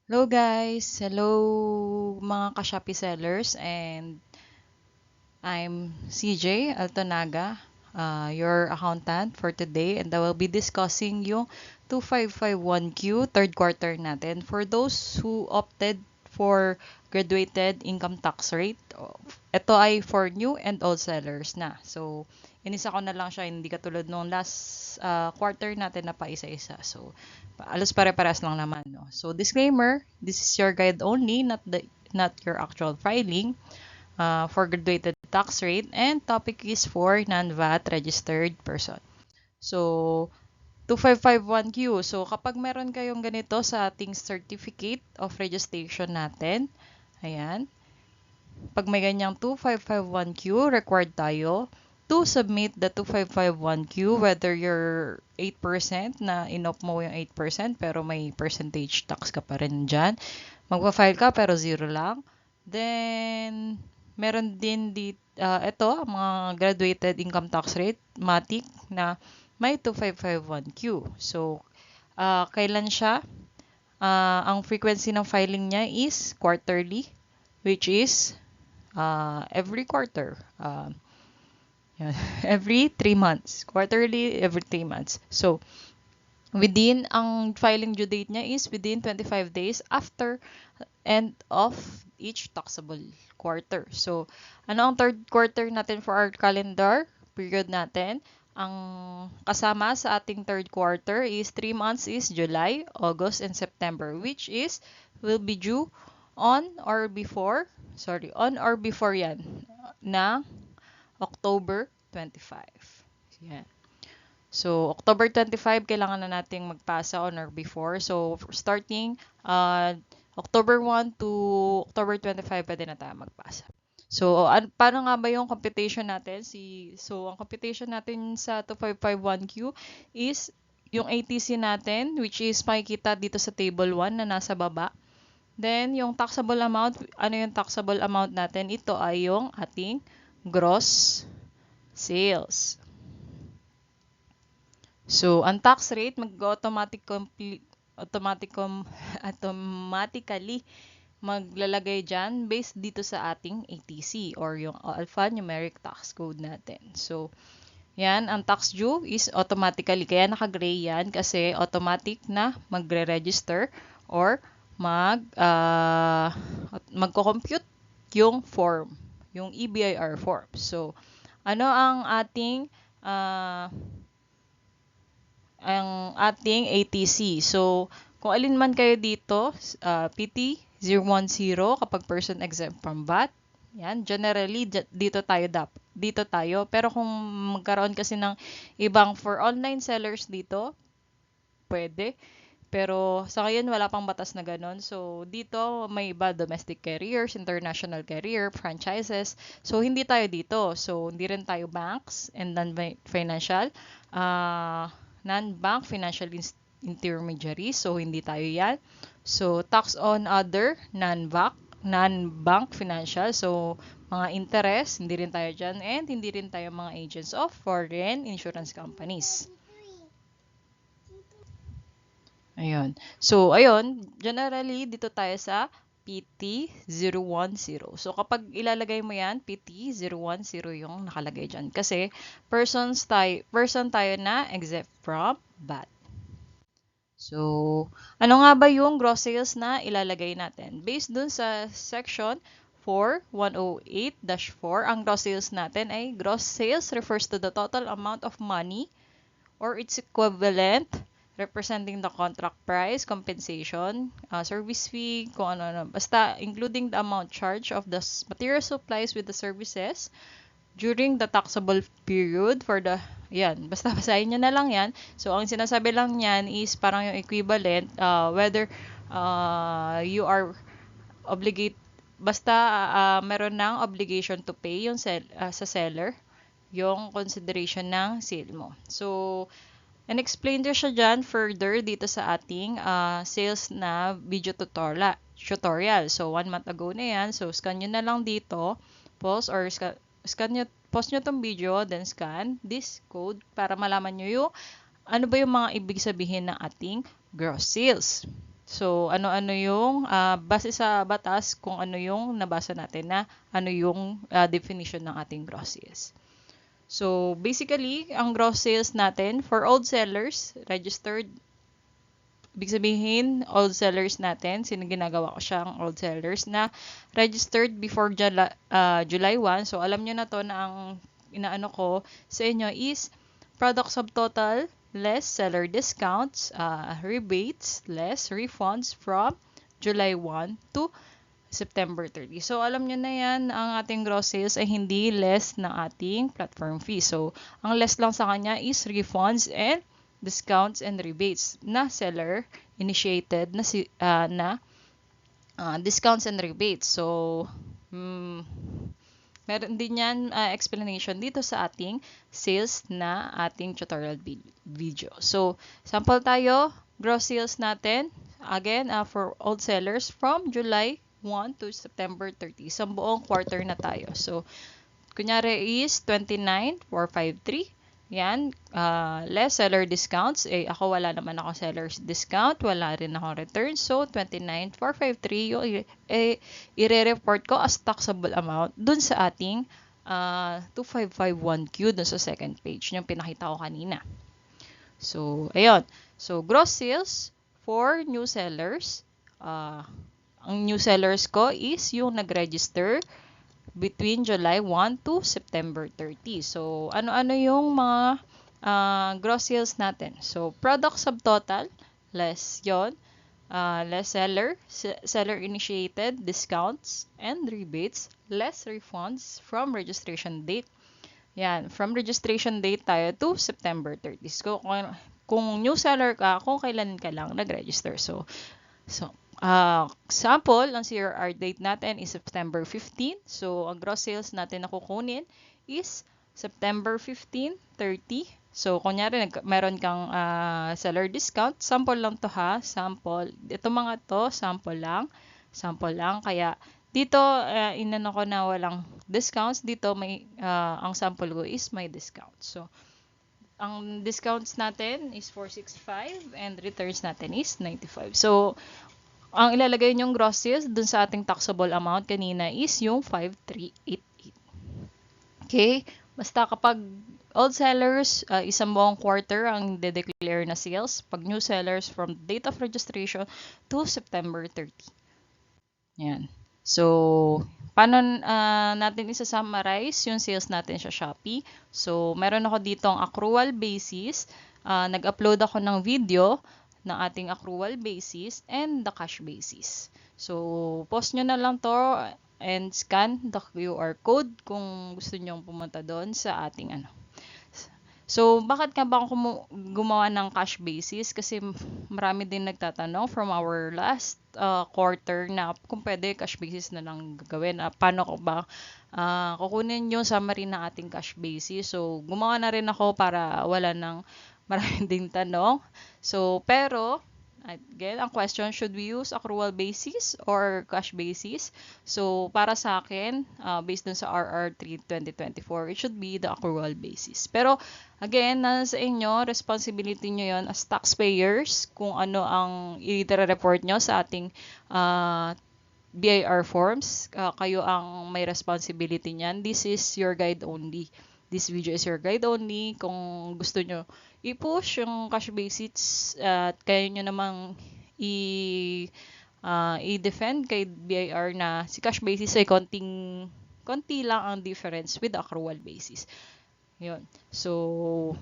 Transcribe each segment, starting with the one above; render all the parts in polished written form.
Hello guys! Hello mga ka-Shopee sellers, and I'm CJ Altonaga, your accountant for today, and I will be discussing yung 2551Q third quarter natin. For those who opted for graduated income tax rate, ito ay for new and old sellers na. So, inisa ko na lang siya, hindi katulad nung last quarter natin na pa isa-isa. So, alos pare-pares lang naman, no? So, disclaimer, this is your guide only, not your actual filing for graduated tax rate, and topic is for non-VAT registered person. So, 2551Q. So, kapag meron kayong ganito sa ating certificate of registration natin, ayan, pag may ganyang 2551Q, required tayo to submit the 2551Q whether you're 8% na inop mo yung 8% pero may percentage tax ka pa rin dyan. Magpa-file ka pero zero lang. Then, meron din ito, mga graduated income tax rate, MATIC, na may 2551Q. So, kailan siya? Ang frequency ng filing niya is quarterly, which is every quarter. Every 3 months. Quarterly, every 3 months. So, ang filing due date niya is within 25 days after end of each taxable quarter. So, ano ang third quarter natin for our calendar period natin? Ang kasama sa ating third quarter is 3 months is July, August, and September, which is will be due on or before yan na October 25. Yan. So, October 25, kailangan na nating magpasa on or before. So, starting October 1 to October 25, pwede na tayo magpasa. So, paano nga ba yung computation natin? So, ang computation natin sa 2551Q is yung ATC natin, which is makikita dito sa table 1 na nasa baba. Then, yung taxable amount, ano yung taxable amount natin? Ito ay yung ating gross sales. So, ang tax rate automatically maglalagay dyan based dito sa ating ATC or yung alphanumeric tax code natin. So, yan, ang tax due is automatically. Kaya naka-gray yan kasi automatic na magre-register or magko-compute yung form, yung EBIR form. So, ano ang ating ATC. So, kung alin man kayo dito, PT 010 kapag person exempt from VAT. Yan, generally dito tayo. Pero kung magkaroon kasi ng ibang for online sellers dito, pwede. Pero sa ngayon wala pang batas na ganun. So dito may iba domestic carriers, international carrier, franchises. So hindi tayo dito. So hindi rin tayo banks and non-financial non-bank financial intermediaries. So hindi tayo 'yan. So tax on other non-bank financial. So mga interest, hindi rin tayo dyan. And hindi rin tayo mga agents of foreign insurance companies. Ayun. So, ayun, generally, dito tayo sa PT010. So, kapag ilalagay mo yan, PT010 yung nakalagay dyan. Kasi, person tayo na exempt from VAT. So, ano nga ba yung gross sales na ilalagay natin? Based dun sa section 4108-4, ang gross sales natin ay gross sales refers to the total amount of money or its equivalent representing the contract price, compensation, service fee, kung ano-ano. Basta, including the amount charged of the material supplies with the services during the taxable period for the, yan, basta basahin nyo na lang yan. So, ang sinasabi lang yan is parang yung equivalent, whether you are obligate, basta meron ng obligation to pay yung sa seller, yung consideration ng sale mo. So, and explain din siya dyan further dito sa ating sales na video tutorial. So, 1 month ago na yan. So, scan nyo na lang dito. Pause or pause nyo tong video, then scan this code para malaman nyo yung ano ba yung mga ibig sabihin ng ating gross sales. So, ano-ano yung, base sa batas, kung ano yung nabasa natin na ano yung definition ng ating gross sales. So, basically, ang gross sales natin for old sellers, registered, ibig sabihin, old sellers natin, ginagawa ko siyang old sellers na registered before July 1. So, alam nyo na to na ang inaano ko sa inyo is product subtotal less seller discounts, rebates less refunds from July 1 to September 30. So, alam nyo na yan, ang ating gross sales ay hindi less ng ating platform fee. So, ang less lang sa kanya is refunds and discounts and rebates na seller initiated na discounts and rebates. So, meron din yan explanation dito sa ating sales na ating tutorial video. So, sample tayo, gross sales natin, again, for old sellers from July 1 to September 30. Sa buong quarter na tayo. So, kunyari is 29,453. Yan, less seller discounts. Ako wala naman ako seller's discount. Wala rin ako return. So, 29,453 yung i-report ko as taxable amount dun sa ating 2551Q dun sa second page yung pinakita ko kanina. So, ayun. So, gross sales for new sellers. Ang new sellers ko is yung nag-register between July 1 to September 30. So, ano-ano yung mga gross sales natin? So, product subtotal, less yon, less seller initiated discounts and rebates, less refunds from registration date. Yan, from registration date tayo to September 30. So, kung new seller ka, kung kailan ka lang nag-register. So, sample, ang CRR date natin is September 15. So, ang gross sales natin na kukunin is September 15, 30. So, kunyari, meron kang seller discount. Sample lang to ha. Sample. Ito mga to, sample lang. Sample lang. Kaya, dito, inano ko na walang discounts. Dito, ang sample ko is may discount. So, ang discounts natin is 465 and returns natin is 95. So, ang ilalagay nyong gross sales dun sa ating taxable amount kanina is yung 5388. Okay? Basta kapag old sellers, isang buong quarter ang de-declare na sales. Pag new sellers, from date of registration to September 30. Yan. So, paano natin isa-summarize yung sales natin sa Shopee? So, meron ako dito ang accrual basis. Nag-upload ako ng video ng ating accrual basis and the cash basis. So, post nyo na lang to and scan the QR code kung gusto nyo pumunta doon sa ating ano. So, bakit nga ba ako gumawa ng cash basis? Kasi marami din nagtatanong from our last quarter na kung pwede cash basis na lang gagawin. Paano ko ba kukunin yung summary ng ating cash basis? So, gumawa na rin ako para wala nang maraming ding tanong. So, pero, again, ang question, should we use accrual basis or cash basis? So, para sa akin, based dun sa RR3 2024, it should be the accrual basis. Pero, again, nasa inyo, responsibility nyo yon as taxpayers, kung ano ang i-report nyo sa ating BIR forms. Kayo ang may responsibility niyan. This is your guide only. This video is your guide only. Kung gusto nyo i-push yung cash basis at kaya nyo namang i-defend kay BIR na si cash basis ay konti lang ang difference with the accrual basis. Yun. So,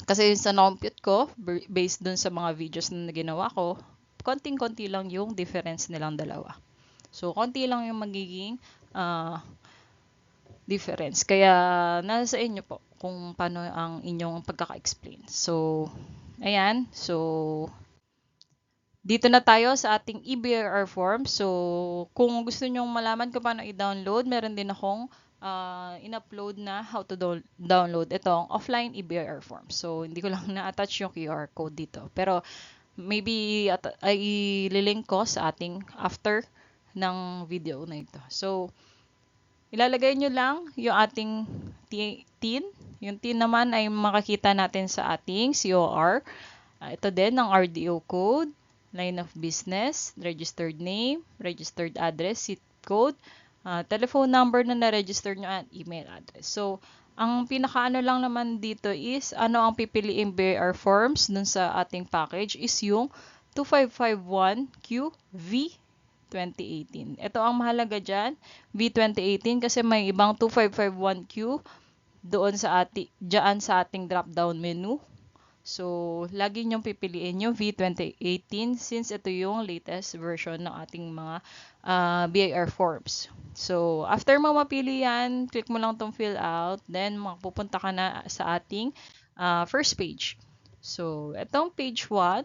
kasi sa na-compute ko, based dun sa mga videos na ginawa ko, konting-konti lang yung difference nilang dalawa. So, konti lang yung magiging difference. Kaya, nasa inyo po kung paano ang inyong pagkaka-explain. So, ayan. So, dito na tayo sa ating eBIR form. So, kung gusto nyong malaman kung paano i-download, meron din akong in-upload na how to download itong offline eBIR form. So, hindi ko lang na-attach yung QR code dito. Pero, maybe i-link ko sa ating after ng video na ito. So, ilalagay nyo lang yung ating TIN. Yung TIN naman ay makikita natin sa ating COR. Ito din ang RDO code. line of business, registered name, registered address, zip code, telephone number na na-register nyo, at email address. So, ang pinakaano lang naman dito is ano ang pipiliing BIR forms dun sa ating package is yung 2551QV 2018. Ito ang mahalaga dyan, V2018, kasi may ibang 2551Q doon sa dyan sa ating drop-down menu. So, lagi nyong pipiliin yung V2018 since ito yung latest version ng ating mga BIR forms. So, after mo mapili yan, click mo lang tong fill out, then mapupunta ka na sa ating first page. So, itong page 1,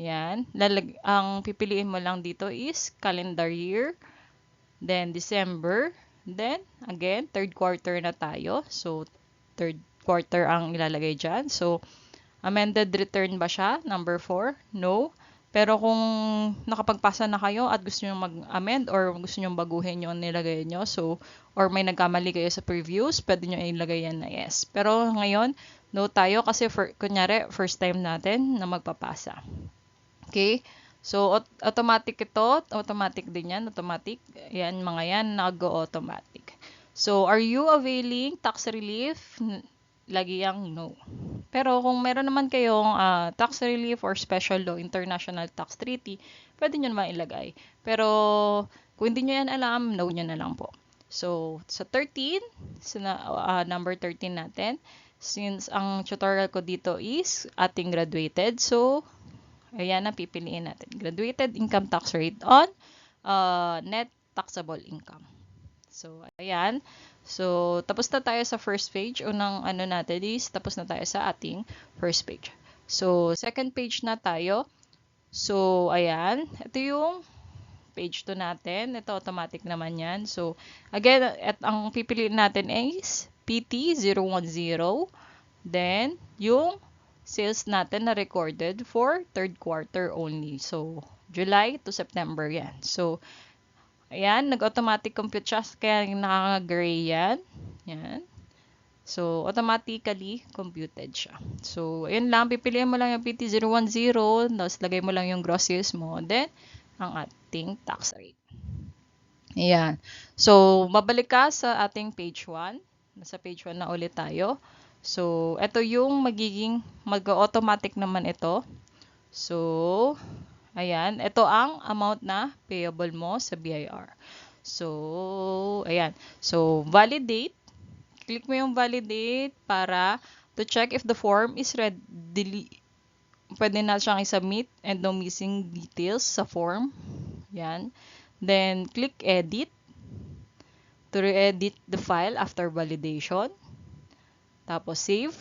yan, ang pipiliin mo lang dito is calendar year, then December, then again, third quarter na tayo. So, third quarter ang ilalagay dyan. So, amended return ba siya? Number 4? No. Pero kung nakapagpasa na kayo at gusto nyo mag-amend or gusto nyo baguhin yung nilagay nyo, so, or may nagkamali kayo sa previews, pwede nyo ilagay yan na yes. Pero ngayon, no tayo kasi kunyari, first time natin na magpapasa. Okay? So, automatic ito. Automatic din yan. Automatic. Yan, mga yan, nag-automatic. So, are you availing tax relief? Lagi yang no. Pero kung meron naman kayong tax relief or special law, international tax treaty, pwede nyo naman ilagay. Pero, kung hindi nyo yan alam, no nyo na lang po. So, sa 13, number 13 natin, since ang tutorial ko dito is ating graduated, so, ayan na pipiliin natin. Graduated income tax rate on net taxable income. So, ayan. So, tapos na tayo sa first page. Unang ano natin is, tapos na tayo sa ating first page. So, second page na tayo. So, ayan. Ito yung page 2 natin. Ito, automatic naman yan. So, again, ang pipiliin natin is PT010. Then, yung sales natin na recorded for third quarter only. So, July to September yan. So, ayan, nag-automatic compute siya, kaya nakaka-gray yan. Yan. So, automatically computed siya. So, ayun lang, pipiliin mo lang yung PT010, tapos lagay mo lang yung gross sales mo, then, ang ating tax rate. Ayan. So, mabalik ka sa ating page 1. Nasa page 1 na ulit tayo. So, ito yung magiging mag-automatic naman ito. So, ayan. Ito ang amount na payable mo sa BIR. So, ayan. So, validate. Click mo yung validate para to check if the form is ready. Pwede na siyang i-submit and no missing details sa form. Yan. Then, click edit to re-edit the file after validation. Tapos, save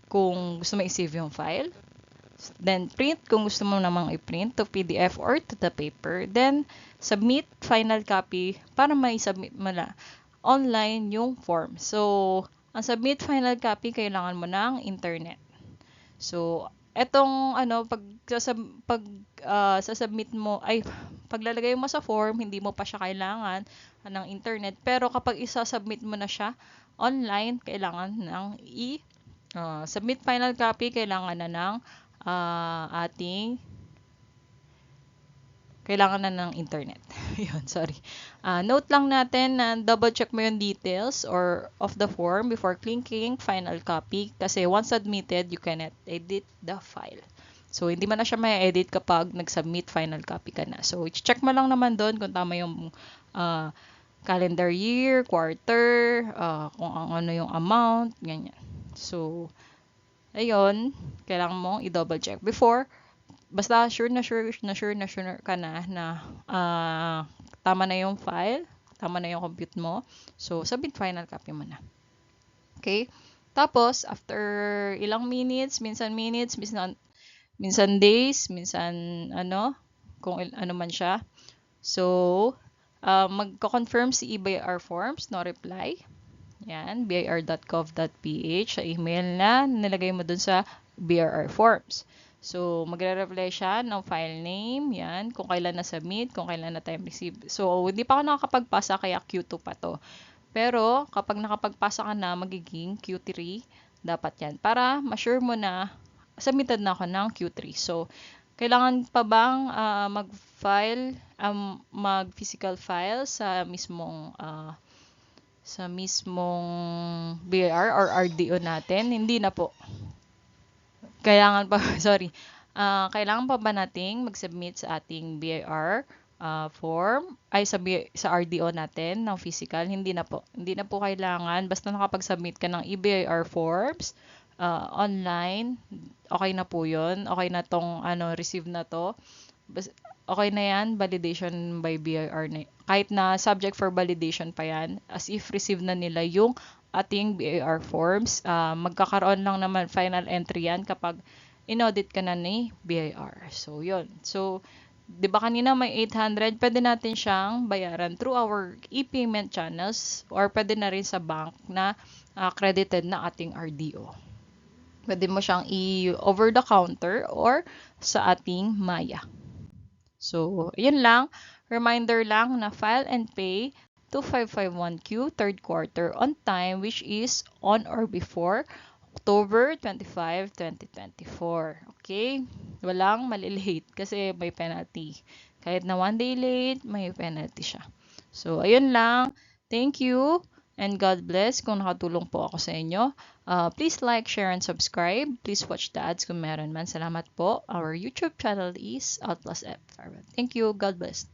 kung gusto mo i-save yung file. Then, print kung gusto mo namang i-print to PDF or to the paper. Then, submit final copy para may submit mo na online yung form. So, ang submit final copy, kailangan mo ng internet. So, etong sasubmit mo, paglalagay mo sa form, hindi mo pa siya kailangan ng internet. Pero kapag isa-submit mo na siya online, kailangan ng submit final copy, kailangan na ng kailangan na ng internet. Yun, sorry. Note lang natin na double check mo yung details or of the form before clicking final copy kasi once submitted, you cannot edit the file. So, hindi man na siya may edit kapag nag-submit final copy ka na. So, check mo lang naman doon kung tama yung calendar year, quarter, kung ano yung amount, ganyan. So, ayun, kailangan mong i-double check before. Basta sure ka na tama na yung file, tama na yung compute mo. So, submit final copy mo na. Okay? Tapos, after ilang minutes, minsan days, minsan kung ano man siya. So, magko-confirm si eBIR forms, no reply. Yan, bir.gov.ph sa email na nilagay mo dun sa BIR forms. So, magre-reply siya ng file name, yan, kung kailan na-submit, kung kailan na-time receive. So, hindi pa ako nakakapagpasa, kaya Q2 pa to. Pero, kapag nakapagpasa ka na, magiging Q3, dapat yan. Para ma-sure mo na, submitted na ako ng Q3. So, Kailangan pa bang mag-physical file sa mismong BIR or RDO natin? Hindi na po. Kailangan pa, sorry. Kailangan pa ba nating mag-submit sa ating BIR form ay sa RDO natin ng physical? Hindi na po. Hindi na po kailangan. Basta nakapag-submit ka ng EBIR forms online, okay na po 'yon. Okay na tong receive na to. Okay na yan, validation by BIR na. Kahit na subject for validation pa yan, as if receive na nila yung ating BIR forms, magkakaroon lang naman final entry yan kapag in-audit ka na ni BIR. So, yun. So, di ba kanina may 800, pwede natin siyang bayaran through our e-payment channels or pwede na rin sa bank na credited na ating RDO. Pwede mo siyang over the counter or sa ating Maya. So, yun lang. Reminder lang na file and pay 2551Q third quarter on time, which is on or before October 25, 2024. Okay? Walang malilate kasi may penalty. Kahit na 1 day late, may penalty siya. So, ayun lang. Thank you and God bless kung nakatulong po ako sa inyo. Please like, share, and subscribe. Please watch the ads kung meron man. Salamat po. Our YouTube channel is Outplus F. Thank you. God bless.